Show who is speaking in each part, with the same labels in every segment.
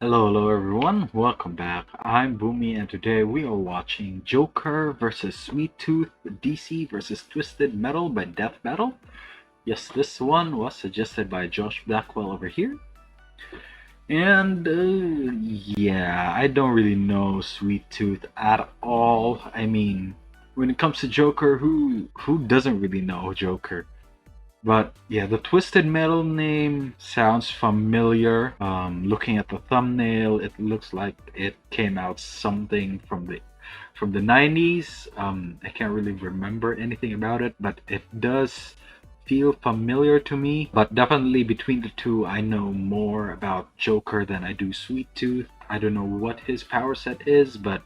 Speaker 1: Hello everyone, welcome back. I'm Boomy and today we are watching Joker versus Sweet Tooth, DC versus Twisted Metal by Death Battle. Yes, this one was suggested by Josh Blackwell over here. And yeah, I don't really know Sweet Tooth at all. I mean, when it comes to Joker, who doesn't really know Joker? But yeah, the Twisted Metal name sounds familiar. Looking at the thumbnail, it looks like it came out something from the 90s. I can't really remember anything about it, but it does feel familiar to me. But definitely between the two, I know more about Joker than I do Sweet Tooth. I don't know what his power set is, but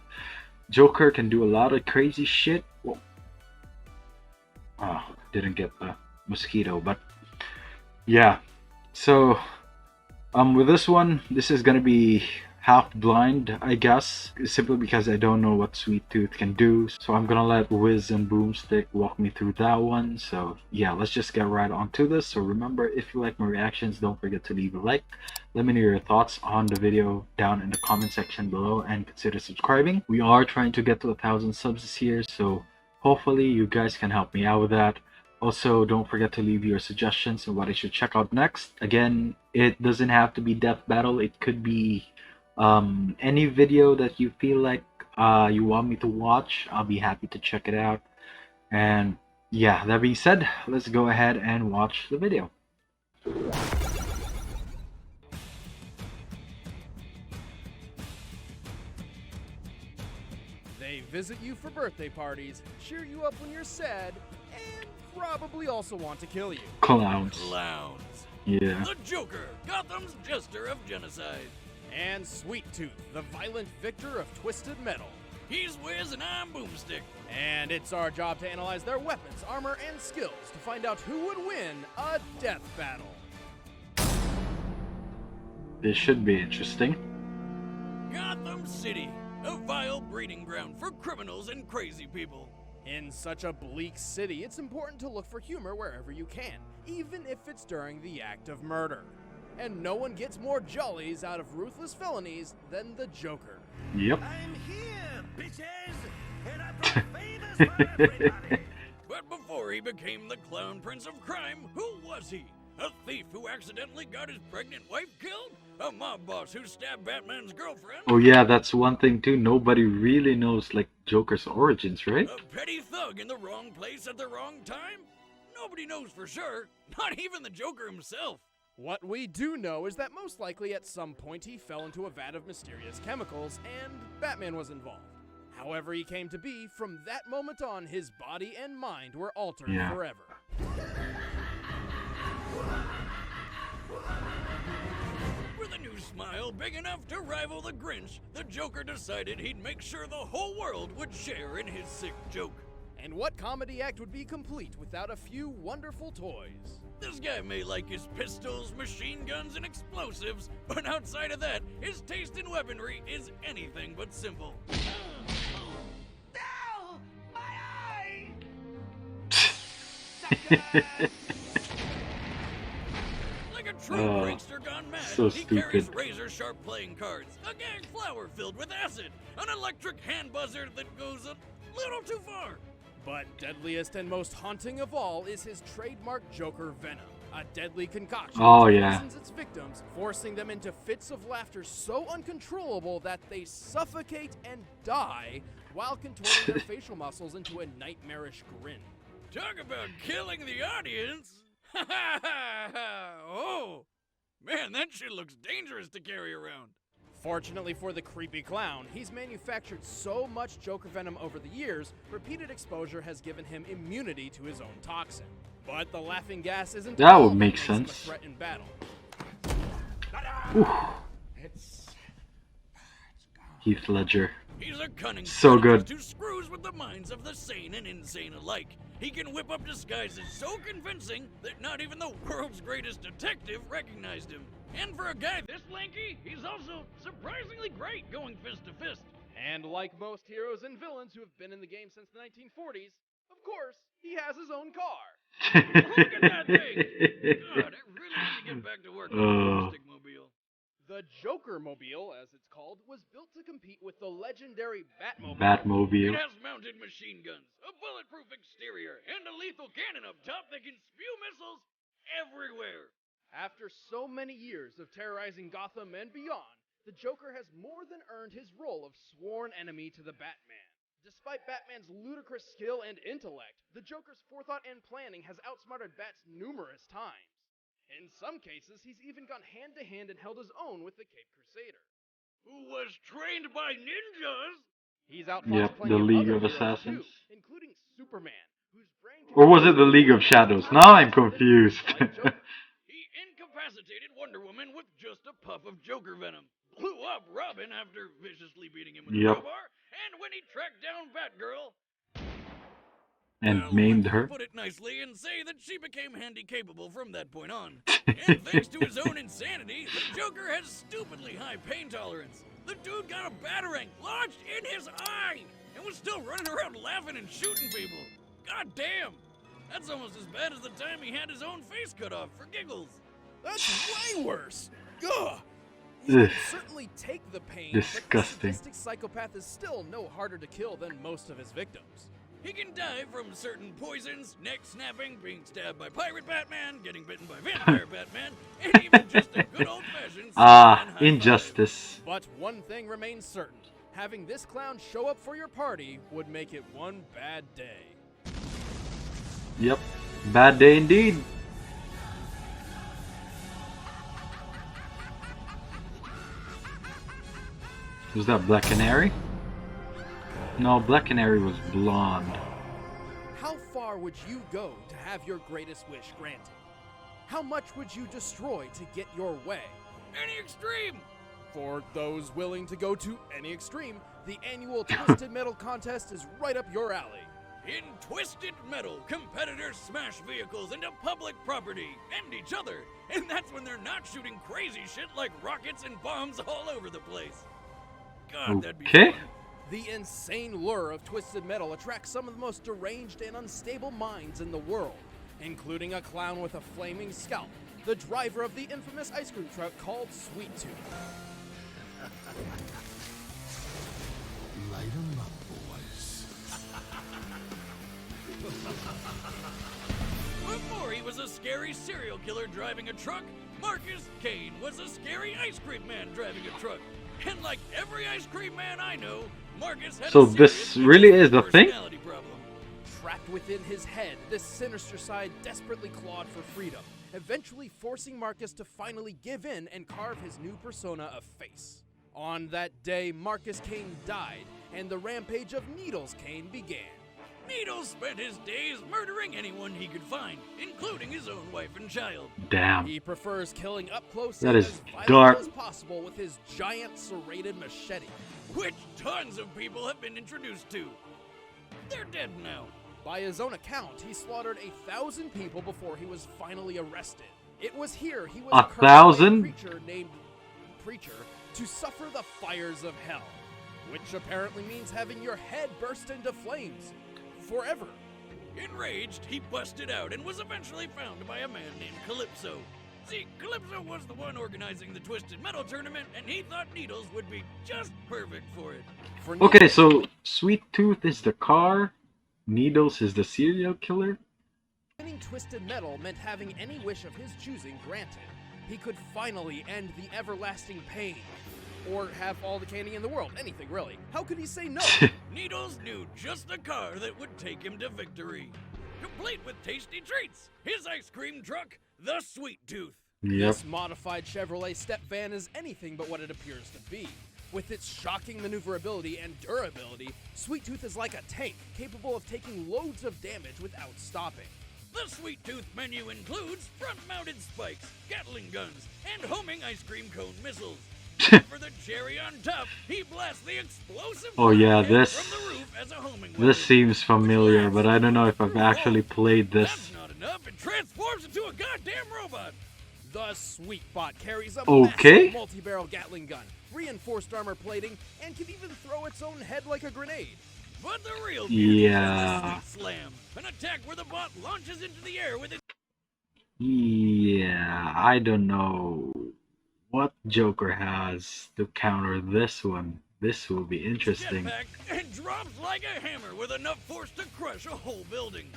Speaker 1: Joker can do a lot of crazy shit. Well, oh, didn't get the mosquito, but yeah. So with this one, this is gonna be half blind, I guess, simply because I don't know what Sweet Tooth can do. So I'm gonna let Wiz and Boomstick walk me through that one. So yeah, let's just get right onto this. So remember, if you like my reactions, don't forget to leave a like. Let me know your thoughts on the video down in the comment section below, and consider subscribing. We are trying to get to 1,000 subs this year, so hopefully you guys can help me out with that. Also, don't forget to leave your suggestions on what I should check out next. Again, it doesn't have to be Death Battle. It could be any video that you feel like you want me to watch. I'll be happy to check it out. And yeah, that being said, let's go ahead and watch the video.
Speaker 2: They visit you for birthday parties, cheer you up when you're sad, and probably also want to kill you.
Speaker 1: Clowns.
Speaker 3: Clowns.
Speaker 1: Yeah.
Speaker 3: The Joker, Gotham's jester of genocide.
Speaker 2: And Sweet Tooth, the violent victor of Twisted Metal.
Speaker 3: He's Wiz and I'm Boomstick.
Speaker 2: And it's our job to analyze their weapons, armor, and skills to find out who would win a death battle.
Speaker 1: This should be interesting.
Speaker 3: Gotham City, a vile breeding ground for criminals and crazy people.
Speaker 2: In such a bleak city, it's important to look for humor wherever you can, even if it's during the act of murder. And no one gets more jollies out of ruthless felonies than the Joker.
Speaker 1: Yep.
Speaker 4: I'm here, bitches, and I brought favors for everybody.
Speaker 3: But before he became the clown prince of crime, who was he? A thief who accidentally got his pregnant wife killed? A mob boss who stabbed Batman's girlfriend?
Speaker 1: Oh yeah, that's one thing too. Nobody really knows like Joker's origins, right?
Speaker 3: A petty thug in the wrong place at the wrong time? Nobody knows for sure, not even the Joker himself.
Speaker 2: What we do know is that most likely at some point he fell into a vat of mysterious chemicals and Batman was involved. However he came to be, from that moment on, his body and mind were altered forever.
Speaker 3: With a new smile big enough to rival the Grinch, the Joker decided he'd make sure the whole world would share in his sick joke.
Speaker 2: And what comedy act would be complete without a few wonderful toys?
Speaker 3: This guy may like his pistols, machine guns, and explosives, but outside of that, his taste in weaponry is anything but simple.
Speaker 4: Ow! My eye!
Speaker 3: Like a true prankster gone mad,
Speaker 1: so
Speaker 3: he carries
Speaker 1: stupid.
Speaker 3: razor-sharp playing cards, a gag flower filled with acid, an electric hand buzzer that goes a little too far.
Speaker 2: But deadliest and most haunting of all is his trademark Joker venom, a deadly concoction that poisons its victims, forcing them into fits of laughter so uncontrollable that they suffocate and die while contorting their facial muscles into a nightmarish grin.
Speaker 3: Talk about killing the audience! Ha ha ha! Oh! Man, that shit looks dangerous to carry around.
Speaker 2: Fortunately for the creepy clown, he's manufactured so much Joker venom over the years, repeated exposure has given him immunity to his own toxin. But the laughing gas isn't
Speaker 1: That
Speaker 2: all
Speaker 1: would
Speaker 2: that
Speaker 1: make
Speaker 2: makes him a
Speaker 1: sense.
Speaker 2: threat in battle.
Speaker 1: Heath Ledger.
Speaker 3: He's a cunning
Speaker 1: So good.
Speaker 3: who screws with the minds of the sane and insane alike. He can whip up disguises so convincing that not even the world's greatest detective recognized him. And for a guy this lanky, he's also surprisingly great going fist to fist.
Speaker 2: And like most heroes and villains who have been in the game since the 1940s, of course, he has his own car.
Speaker 3: Look at that thing! God, I really need to get back to work on the stickmobile.
Speaker 2: The Joker-mobile, as it's called, was built to compete with the legendary Batmobile.
Speaker 3: It
Speaker 1: Batmobile.
Speaker 3: has mounted machine guns, a bulletproof exterior, and a lethal cannon up top that can spew missiles everywhere.
Speaker 2: After so many years of terrorizing Gotham and beyond, the Joker has more than earned his role of sworn enemy to the Batman. Despite Batman's ludicrous skill and intellect, the Joker's forethought and planning has outsmarted Bats numerous times. In some cases, he's even gone hand-to-hand and held his own with the Caped Crusader.
Speaker 3: Who was trained by ninjas?
Speaker 2: He's outfought
Speaker 1: Yep,
Speaker 2: plenty
Speaker 1: the League
Speaker 2: other
Speaker 1: of
Speaker 2: heroes
Speaker 1: Assassins.
Speaker 2: too, including Superman, whose brain
Speaker 1: Or was it the League of Shadows? Now I'm confused.
Speaker 3: He incapacitated Wonder Woman with just a puff of Joker venom, blew up Robin after viciously beating him with a crowbar, and when he tracked down Batgirl,
Speaker 1: And
Speaker 3: well,
Speaker 1: maimed
Speaker 3: let's
Speaker 1: her.
Speaker 3: put it nicely and say that she became handy-capable from that point on. And thanks to his own insanity, the Joker has stupidly high pain tolerance. The dude got a batarang lodged in his eye and was still running around laughing and shooting people. God damn! That's almost as bad as the time he had his own face cut off for giggles.
Speaker 2: That's way worse! Gah! He can certainly take the pain,
Speaker 1: Disgusting.
Speaker 2: but the sadistic psychopath is still no harder to kill than most of his victims.
Speaker 3: He can die from certain poisons, neck snapping, being stabbed by Pirate Batman, getting bitten by Vampire Batman, and even just a good old-fashioned Superman high
Speaker 1: injustice.
Speaker 2: But one thing remains certain. Having this clown show up for your party would make it one bad day.
Speaker 1: Yep, bad day indeed. Was that Black Canary? No, Black Canary was blonde.
Speaker 2: How far would you go to have your greatest wish granted? How much would you destroy to get your way?
Speaker 3: Any extreme!
Speaker 2: For those willing to go to any extreme, the annual Twisted Metal contest is right up your alley.
Speaker 3: In Twisted Metal, competitors smash vehicles into public property and each other, and that's when they're not shooting crazy shit like rockets and bombs all over the place. God, that'd be fun.
Speaker 2: The insane lure of Twisted Metal attracts some of the most deranged and unstable minds in the world, including a clown with a flaming scalp, the driver of the infamous ice cream truck called Sweet Tooth.
Speaker 4: Light 'em up, boys.
Speaker 3: Before he was a scary serial killer driving a truck, Marcus Kane was a scary ice cream man driving a truck. And like every ice cream man I know, Marcus had
Speaker 1: So
Speaker 3: a
Speaker 1: this
Speaker 3: serious
Speaker 1: really is the thing?
Speaker 3: personality problem.
Speaker 2: Trapped within his head, this sinister side desperately clawed for freedom, eventually forcing Marcus to finally give in and carve his new persona a face. On that day, Marcus Kane died, and the rampage of Needles Kane began.
Speaker 3: Needles spent his days murdering anyone he could find, including his own wife and child.
Speaker 1: Damn.
Speaker 2: He prefers killing up close
Speaker 1: That
Speaker 2: and
Speaker 1: is
Speaker 2: as violently
Speaker 1: dark.
Speaker 2: as possible with his giant serrated machete.
Speaker 3: Which tons of people have been introduced to. They're dead now.
Speaker 2: By his own account, he slaughtered 1,000 people before he was finally arrested. It was here he was cursed by
Speaker 1: 1,000?
Speaker 2: a creature named Preacher to suffer the fires of hell, which apparently means having your head burst into flames forever.
Speaker 3: Enraged, he busted out and was eventually found by a man named Calypso. See, Calypso was the one organizing the Twisted Metal tournament, and he thought Needles would be just perfect for it.
Speaker 1: Okay, so Sweet Tooth is the car, Needles is the serial killer.
Speaker 2: Winning Twisted Metal meant having any wish of his choosing granted. He could finally end the everlasting pain. Or have all the candy in the world. Anything, really. How could he say no?
Speaker 3: Needles knew just the car that would take him to victory. Complete with tasty treats. His ice cream truck, the Sweet Tooth.
Speaker 1: Yep.
Speaker 2: This modified Chevrolet step van is anything but what it appears to be. With its shocking maneuverability and durability, Sweet Tooth is like a tank, capable of taking loads of damage without stopping.
Speaker 3: The Sweet Tooth menu includes front-mounted spikes, Gatling guns, and homing ice cream cone missiles. For the cherry on top, he blasts the explosive
Speaker 1: Oh yeah,
Speaker 3: rocket from the roof as a homing weapon.
Speaker 1: this seems familiar, but I don't know if I've actually played this.
Speaker 3: That's not enough. It transforms into a goddamn robot.
Speaker 2: The Sweet Bot carries a
Speaker 1: Okay.
Speaker 2: massive multi-barrel Gatling gun, reinforced armor plating, and can even throw its own head like a grenade.
Speaker 3: But the real beauty
Speaker 1: Yeah.
Speaker 3: is the Sweet Slam, an attack where the bot launches into the air with its
Speaker 1: Yeah, I don't know what Joker has to counter this one. This will be interesting.
Speaker 3: Jetpack and drops like a hammer with enough force to crush a whole building.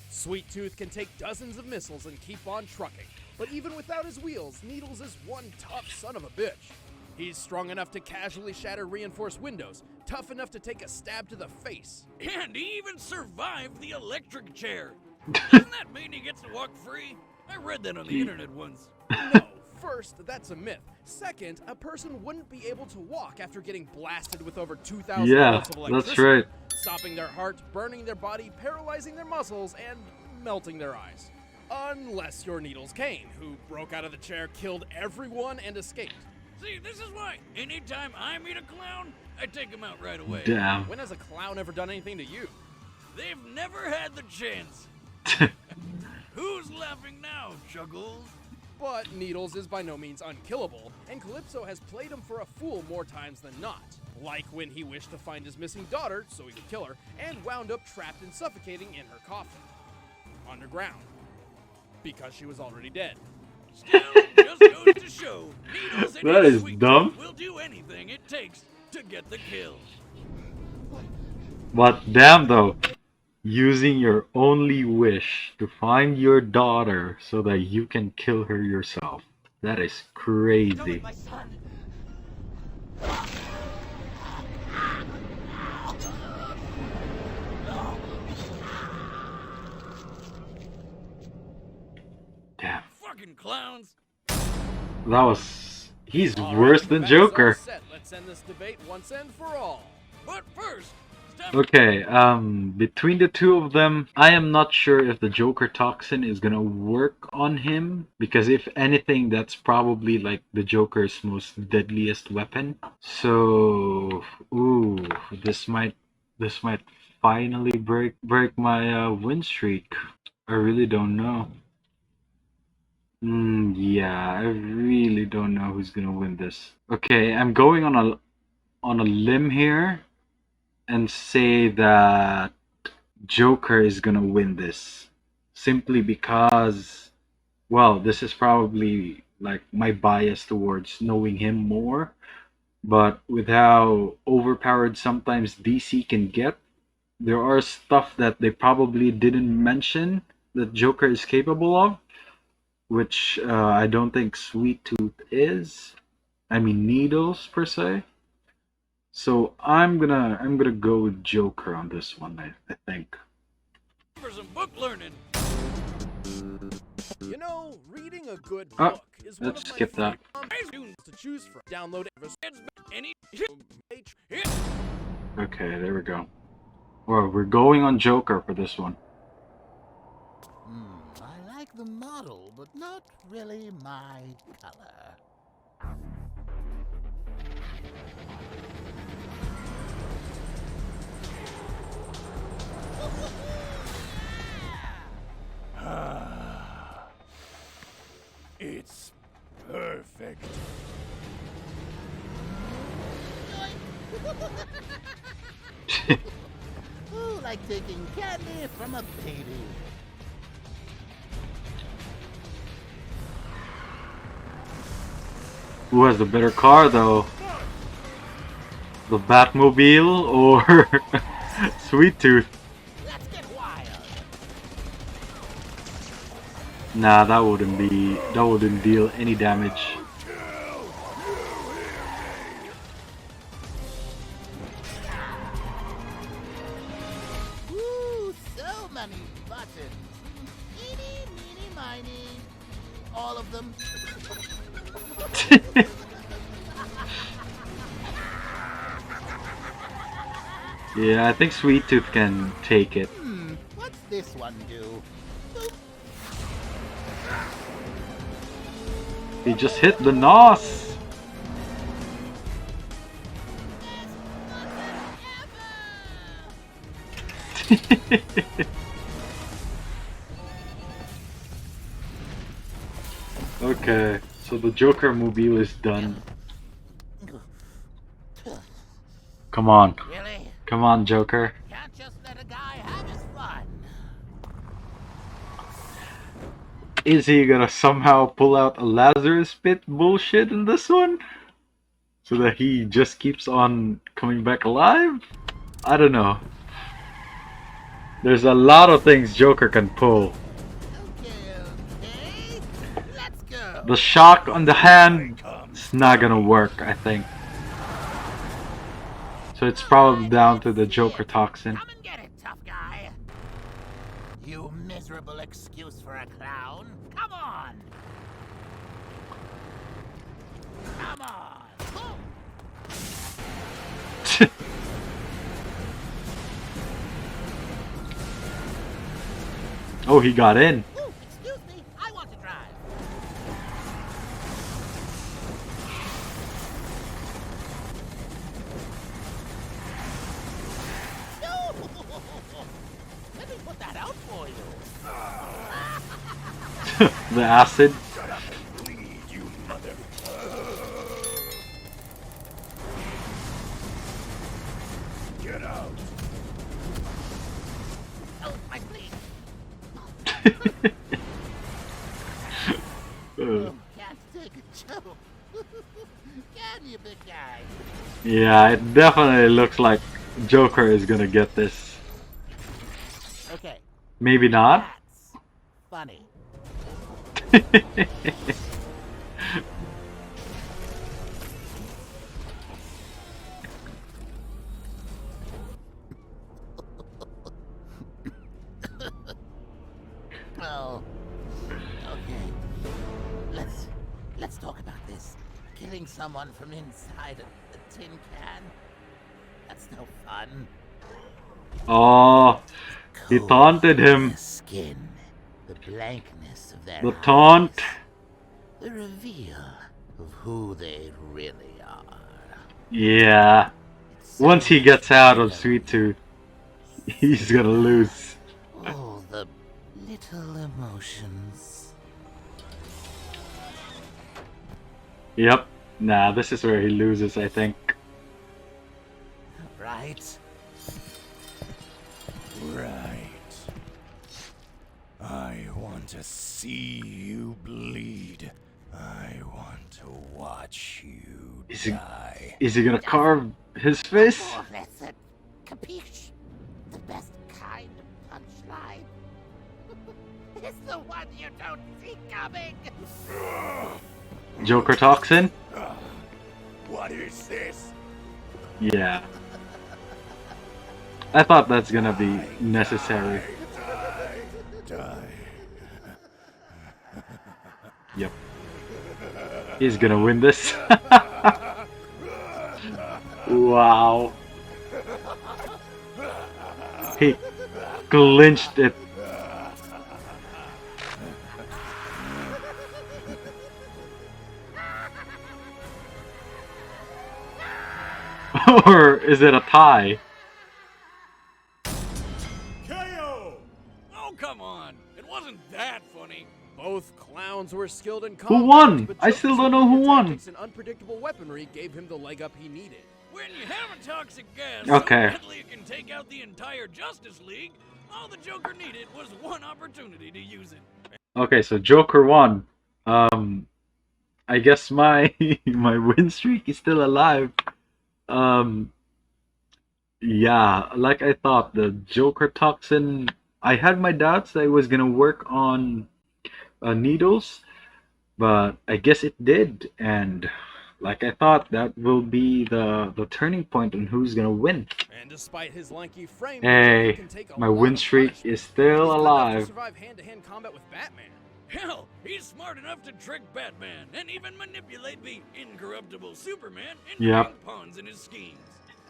Speaker 2: Sweet Tooth can take dozens of missiles and keep on trucking. But even without his wheels, Needles is one tough son of a bitch. He's strong enough to casually shatter reinforced windows, tough enough to take a stab to the face.
Speaker 3: And he even survived the electric chair. Doesn't that mean he gets to walk free? I read that on the internet once.
Speaker 2: No, first, that's a myth. Second, a person wouldn't be able to walk after getting blasted with over 2,000
Speaker 1: Yeah,
Speaker 2: volts of electricity.
Speaker 1: that's right.
Speaker 2: Stopping their heart, burning their body, paralyzing their muscles, and melting their eyes. Unless you're Needles Kane, who broke out of the chair, killed everyone, and escaped.
Speaker 3: See, this is why anytime I meet a clown, I take him out right away.
Speaker 1: Damn.
Speaker 2: When has a clown ever done anything to you?
Speaker 3: They've never had the chance. Who's laughing now, Chuggles?
Speaker 2: But Needles is by no means unkillable, and Calypso has played him for a fool more times than not. Like when he wished to find his missing daughter so he could kill her, and wound up trapped and suffocating in her coffin. Underground. Because she was already dead.
Speaker 3: Still, just goes to show, Needles and
Speaker 1: That
Speaker 3: his
Speaker 1: is
Speaker 3: sweet
Speaker 1: dumb.
Speaker 3: tooth will do anything it takes to get the kill.
Speaker 1: But damn though, using your only wish to find your daughter so that you can kill her yourself. That is crazy.
Speaker 4: My son.
Speaker 1: Damn.
Speaker 3: Fucking clowns.
Speaker 1: That was... He's
Speaker 2: All
Speaker 1: worse
Speaker 2: right,
Speaker 1: than
Speaker 2: that's all
Speaker 1: Joker.
Speaker 2: set. Let's end this debate once and for all.
Speaker 3: But first, stop.
Speaker 1: Okay, between the two of them, I am not sure if the Joker toxin is gonna work on him, because if anything, that's probably like the Joker's most deadliest weapon. So, ooh, this might finally break my win streak. I really don't know. Yeah, I really don't know who's gonna win this. Okay, I'm going on a limb here and say that Joker is gonna win this, simply because, well, this is probably like my bias towards knowing him more, but with how overpowered sometimes DC can get, there are stuff that they probably didn't mention that Joker is capable of, which I don't think Sweet Tooth is. I mean Needles per se. So I'm gonna go with Joker on this one. I think.
Speaker 3: For some book learning.
Speaker 2: You know, reading a good
Speaker 1: Oh,
Speaker 2: book is one
Speaker 1: let's
Speaker 2: of my
Speaker 1: skip that.
Speaker 2: favorite to choose from. Download
Speaker 3: Any
Speaker 1: Okay, there we go. Well, we're going on Joker for this one.
Speaker 5: I like the model, but not really my color.
Speaker 2: It's perfect.
Speaker 5: Ooh, like taking candy from a baby.
Speaker 1: Who has the better car though? The Batmobile or Sweet Tooth?
Speaker 5: Let's get wild.
Speaker 1: Nah, that wouldn't deal any damage.
Speaker 5: Ooh, so many buttons. Eeny, meeny, miny. All of them.
Speaker 1: Yeah, I think Sweet Tooth can take it.
Speaker 5: What's this one do?
Speaker 1: He just hit the NOS! Okay, so the Joker mobile is done. Come on.
Speaker 5: Really?
Speaker 1: Come on, Joker.
Speaker 5: Can't just let a guy have his fun.
Speaker 1: Is he gonna somehow pull out a Lazarus pit bullshit in this one? So that he just keeps on coming back alive? I don't know. There's a lot of things Joker can pull.
Speaker 5: Okay, let's go.
Speaker 1: The shock on the hand is not gonna work, I think. So it's probably down to the Joker toxin.
Speaker 5: Come and get it, tough guy. You miserable excuse for a clown. Come on. Come on. Boom.
Speaker 1: Oh, he got in.
Speaker 5: Ooh, excuse me, I want to drive. No! Let me put that out for you.
Speaker 1: The acid.
Speaker 4: Bleed, you mother. Get out.
Speaker 5: Oh, my bleed.
Speaker 1: Uh,
Speaker 5: Can't take a joke. Can you, big guy?
Speaker 1: yeah, it definitely looks like Joker is gonna get this.
Speaker 5: Okay,
Speaker 1: Maybe not.
Speaker 5: that's funny. Oh, okay. Let's talk about this. Killing someone from inside a tin can. That's no fun.
Speaker 1: Oh, he
Speaker 5: Cold
Speaker 1: taunted
Speaker 5: on
Speaker 1: him.
Speaker 5: their skin, the blankness of their
Speaker 1: The taunt.
Speaker 5: eyes, the reveal of who they really are.
Speaker 1: Yeah.
Speaker 5: It's
Speaker 1: Once he
Speaker 5: so
Speaker 1: gets out of
Speaker 5: freedom.
Speaker 1: Sweet Tooth, he's gonna lose.
Speaker 5: All the little emotions.
Speaker 1: Yep. Nah, this is where he loses, I think.
Speaker 5: Right?
Speaker 4: Right. I want to see you bleed. I want to watch you
Speaker 1: Is he-
Speaker 4: die.
Speaker 1: Is he gonna carve his face?
Speaker 5: Oh, that's a capiche. The best kind of punchline. It's the one you don't see coming.
Speaker 1: Joker toxin?
Speaker 4: What is this?
Speaker 1: Yeah. I thought that's gonna be necessary.
Speaker 4: Die.
Speaker 1: Yep. He's gonna win this. Wow. He clinched it. Or is it a tie?
Speaker 3: KO! Oh, come on. It wasn't that funny.
Speaker 2: Both clowns were skilled in
Speaker 1: Who
Speaker 2: combat.
Speaker 1: won?
Speaker 2: but
Speaker 1: I
Speaker 2: Joker's
Speaker 1: still don't know who
Speaker 2: superior
Speaker 1: won.
Speaker 2: tactics and unpredictable weaponry gave him the leg up he needed.
Speaker 3: When you have a toxic gas
Speaker 1: Okay.
Speaker 3: so deadly it can take out the entire Justice League, all the Joker needed was one opportunity to use it.
Speaker 1: Okay, so Joker won. I guess my my win streak is still alive. Yeah, like I thought, the Joker toxin. I had my doubts that it was gonna work on needles, but I guess it did. And like I thought, that will be the turning point on who's gonna win.
Speaker 2: And despite his lanky frame,
Speaker 1: Hey,
Speaker 2: Joker can take a
Speaker 1: my
Speaker 2: lot
Speaker 1: win
Speaker 2: of
Speaker 1: streak
Speaker 2: punishment.
Speaker 1: is still
Speaker 2: He's good enough to
Speaker 1: alive.
Speaker 2: survive hand-to-hand combat with Batman.
Speaker 3: Hell, he's smart enough to trick Batman and even manipulate the incorruptible Superman into
Speaker 1: Yep.
Speaker 3: being pawns in his schemes.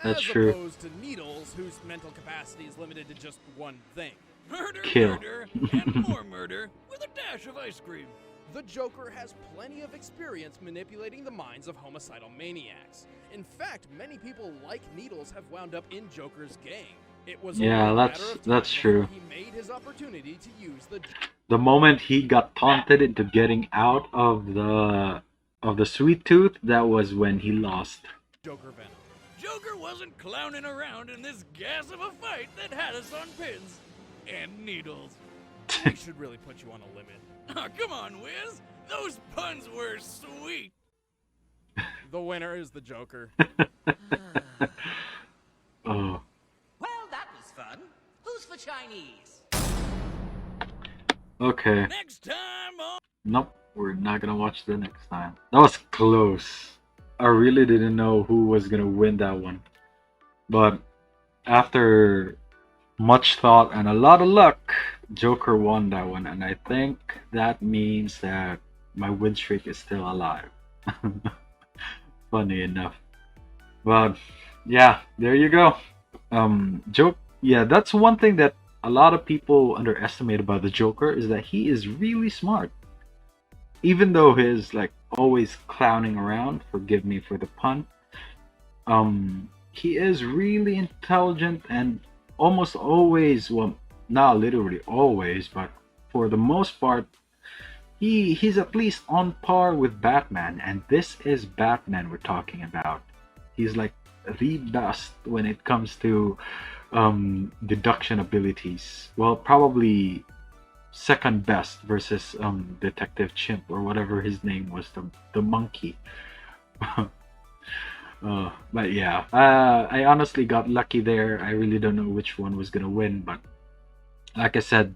Speaker 1: That's
Speaker 2: as
Speaker 1: true.
Speaker 2: opposed to Needles, whose mental capacity is limited to just one thing.
Speaker 3: Murder,
Speaker 1: Kill.
Speaker 3: murder, and more murder with a dash of ice cream.
Speaker 2: The Joker has plenty of experience manipulating the minds of homicidal maniacs. In fact, many people like Needles have wound up in Joker's gang. It was
Speaker 1: Yeah,
Speaker 2: only a
Speaker 1: that's-
Speaker 2: matter of
Speaker 1: that's
Speaker 2: time
Speaker 1: true.
Speaker 2: before he made his opportunity to use the
Speaker 1: The moment he got taunted into getting out of the Sweet Tooth, that was when he lost.
Speaker 2: Joker Venom.
Speaker 3: Joker wasn't clowning around in this gas of a fight that had us on pins and needles.
Speaker 2: We should really put you on a limit.
Speaker 3: Oh, come on, Wiz. Those puns were sweet.
Speaker 2: The winner is the Joker.
Speaker 1: Oh.
Speaker 6: Well, that was fun. Who's for Chinese?
Speaker 1: Okay.
Speaker 3: Next time on...
Speaker 1: Nope, we're not gonna watch the next time. That was close. I really didn't know who was gonna win that one. But after much thought and a lot of luck, Joker won that one, and I think that means that my win streak is still alive. Funny enough. But yeah, there you go. Yeah, that's one thing that a lot of people underestimate about the Joker, is that he is really smart. Even though he's like always clowning around, forgive me for the pun, he is really intelligent and almost always, well, not literally always, but for the most part, he's at least on par with Batman, and this is Batman we're talking about. He's like the best when it comes to deduction abilities. Well, probably second best versus Detective Chimp, or whatever his name was, the monkey. But yeah, I honestly got lucky there. I really don't know which one was gonna win, but like I said,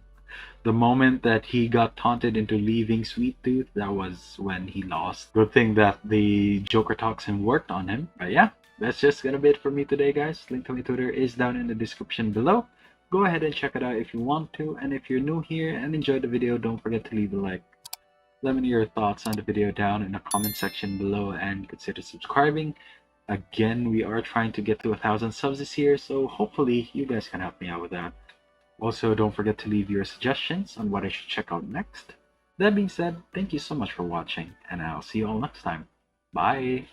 Speaker 1: the moment that he got taunted into leaving Sweet Tooth, that was when he lost. Good thing that the Joker toxin worked on him. But yeah, that's just gonna be it for me today, guys. Link to my Twitter is down in the description below. Go ahead and check it out if you want to. And if you're new here and enjoyed the video, don't forget to leave a like. Let me know your thoughts on the video down in the comment section below, and consider subscribing. Again, we are trying to get to 1,000 subs this year, so hopefully you guys can help me out with that. Also, don't forget to leave your suggestions on what I should check out next. That being said, thank you so much for watching, and I'll see you all next time. Bye!